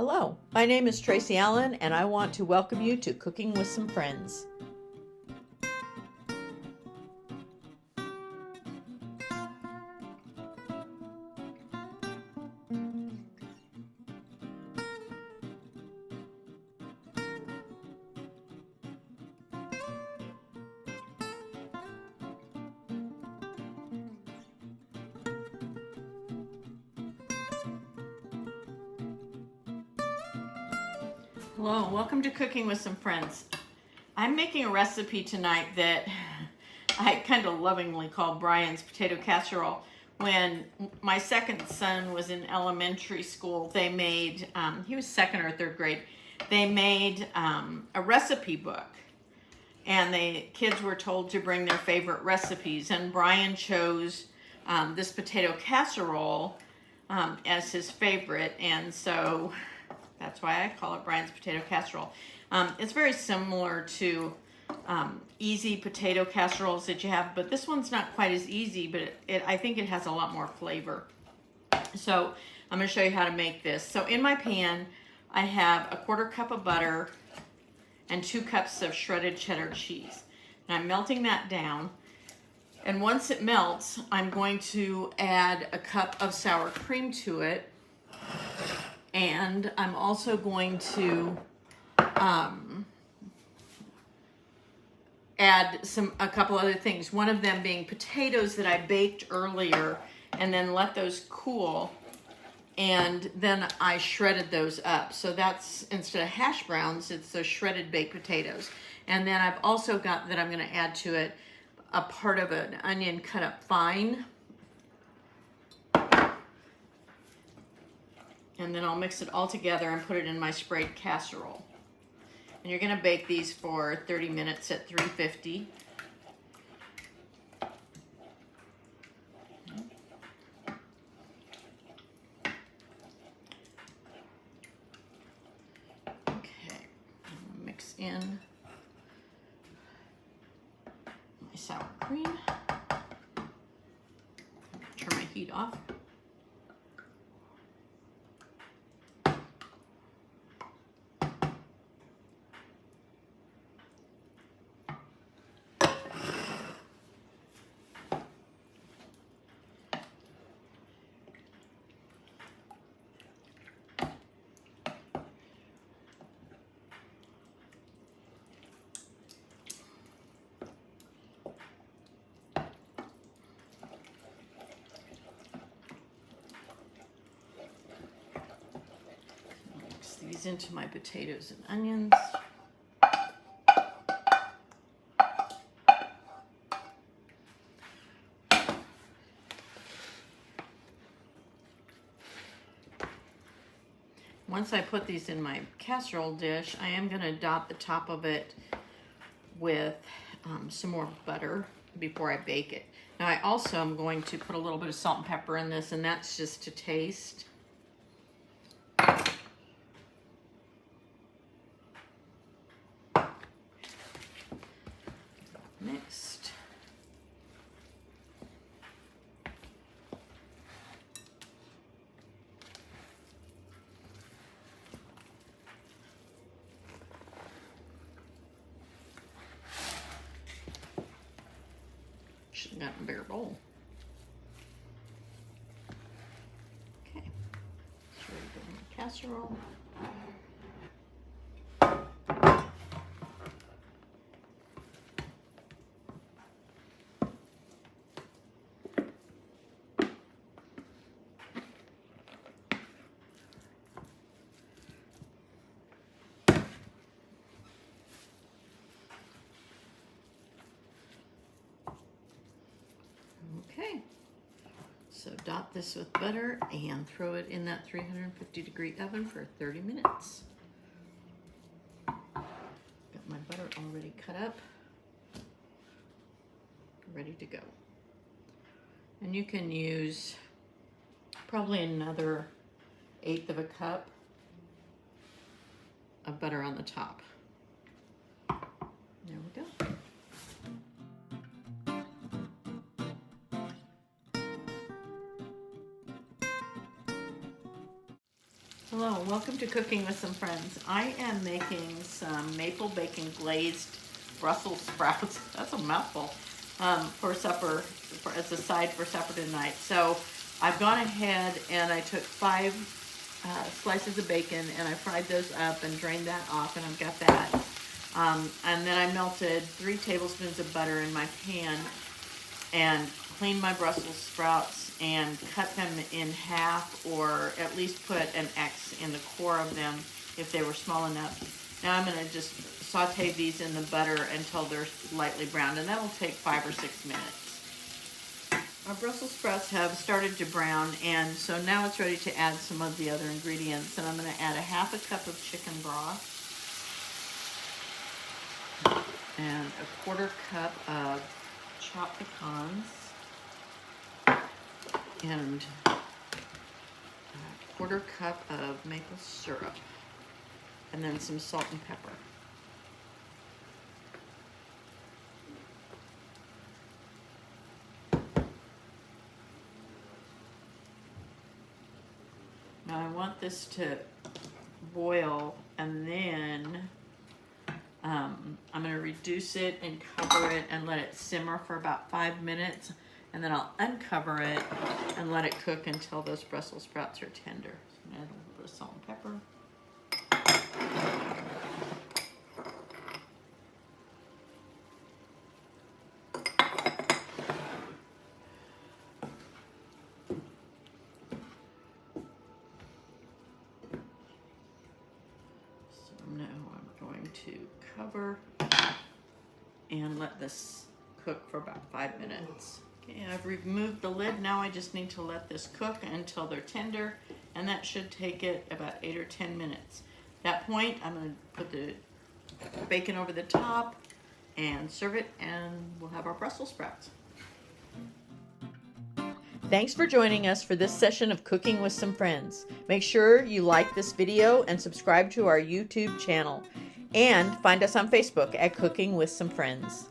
Hello, my name is Tracy Allen, and I want to welcome you to Cooking with Some Friends. Hello, welcome to Cooking with Some Friends. I'm making a recipe tonight that I kind of lovingly call Bryan's potato casserole. When my second son was in elementary school, they made, he was second or third grade, they made a recipe book. And the kids were told to bring their favorite recipes. And Bryan chose this potato casserole as his favorite. And so that's why I call it Bryan's potato casserole. It's very similar to easy potato casseroles that you have, but this one's not quite as easy, but I think it has a lot more flavor. So I'm going to show you how to make this. So in my pan, I have a 1/4 cup of butter and 2 cups of shredded cheddar cheese. And I'm melting that down. And once it melts, I'm going to add a cup of sour cream to it. And I'm also going to add a couple other things. One of them being potatoes that I baked earlier and then let those cool. And then I shredded those up. So that's, instead of hash browns, it's those shredded baked potatoes. And then I've also got that I'm going to add to it a part of an onion cut up fine. And then I'll mix it all together and put it in my sprayed casserole. And you're going to bake these for 30 minutes at 350. Okay, I'll mix in my sour cream. Turn my heat off. These into my potatoes and onions. Once I put these in my casserole dish, I am going to dot the top of it with some more butter before I bake it. Now I also am going to put a little bit of salt and pepper in this, and that's just to taste. Mixed. Should have gotten a bigger bowl. Okay, so ready to go in my casserole. Okay, so dot this with butter and throw it in that 350-degree oven for 30 minutes. Got my butter already cut up, ready to go. And you can use probably another 1/8 of a cup of butter on the top. There we go. Hello, welcome to Cooking with Some Friends. I am making some maple bacon glazed Brussels sprouts. That's a mouthful. For supper, as a side for supper tonight. So I've gone ahead and I took 5 slices of bacon and I fried those up and drained that off, and I've got that. And then I melted 3 tablespoons of butter in my pan and cleaned my Brussels sprouts and cut them in half, or at least put an X in the core of them if they were small enough. Now I'm going to just saute these in the butter until they're lightly browned, and that'll take 5 or 6 minutes. Our Brussels sprouts have started to brown, and so now it's ready to add some of the other ingredients. And I'm going to add a half a cup of chicken broth and a 1/4 cup of chopped pecans and a 1/4 cup of maple syrup, and then some salt and pepper. Now I want this to boil, and then I'm going to reduce it and cover it and let it simmer for about 5 minutes, and then I'll uncover it and let it cook until those Brussels sprouts are tender. So I'm going to add a little bit of salt and pepper. So now I'm going to cover and let this cook for about 5 minutes. Okay, I've removed the lid. Now I just need to let this cook until they're tender, and that should take it about 8 or 10 minutes. At that point, I'm going to put the bacon over the top and serve it, and we'll have our Brussels sprouts. Thanks for joining us for this session of Cooking with Some Friends. Make sure you like this video and subscribe to our YouTube channel, and find us on Facebook at Cooking with Some Friends.